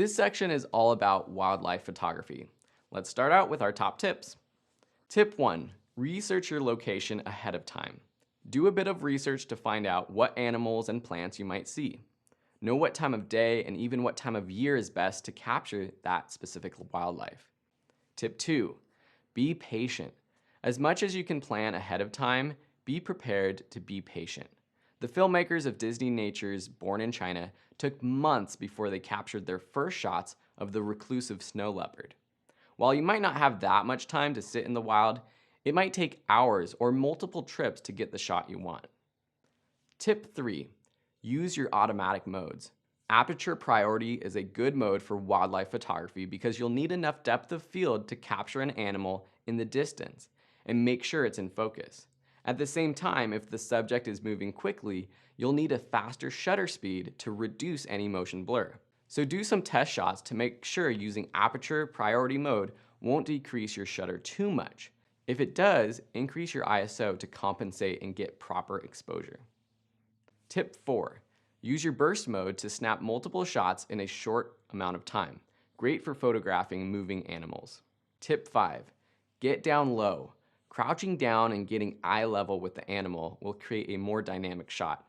This section is all about wildlife photography. Let's start out with our top tips. Tip 1. Research your location ahead of time. Do a bit of research to find out what animals and plants you might see. Know what time of day and even what time of year is best to capture that specific wildlife. Tip 2. Be patient. As much as you can plan ahead of time, be prepared to be patient. The filmmakers of Disney Nature's Born in China took months before they captured their first shots of the reclusive snow leopard. While you might not have that much time to sit in the wild, it might take hours or multiple trips to get the shot you want. Tip 3. Use your automatic modes. Aperture priority is a good mode for wildlife photography because you'll need enough depth of field to capture an animal in the distance and make sure it's in focus. At the same time, if the subject is moving quickly, you'll need a faster shutter speed to reduce any motion blur. So do some test shots to make sure using aperture priority mode won't decrease your shutter too much. If it does, increase your ISO to compensate and get proper exposure. Tip 4. Use your burst mode to snap multiple shots in a short amount of time. Great for photographing moving animals. Tip 5. Get down low. Crouching down and getting eye level with the animal will create a more dynamic shot.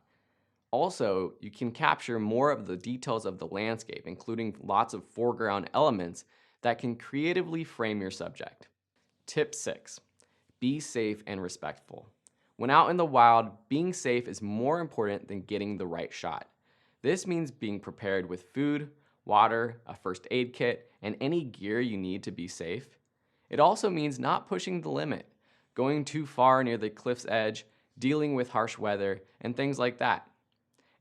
Also, you can capture more of the details of the landscape, including lots of foreground elements that can creatively frame your subject. Tip 6. Be safe and respectful. When out in the wild, being safe is more important than getting the right shot. This means being prepared with food, water, a first aid kit, and any gear you need to be safe. It also means not pushing the limit, going too far near the cliff's edge, dealing with harsh weather, and things like that.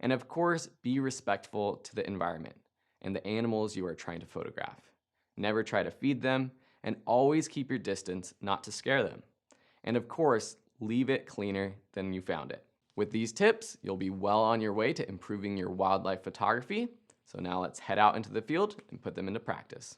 And of course, be respectful to the environment and the animals you are trying to photograph. Never try to feed them, and always keep your distance not to scare them. And of course, leave it cleaner than you found it. With these tips, you'll be well on your way to improving your wildlife photography. So now let's head out into the field and put them into practice.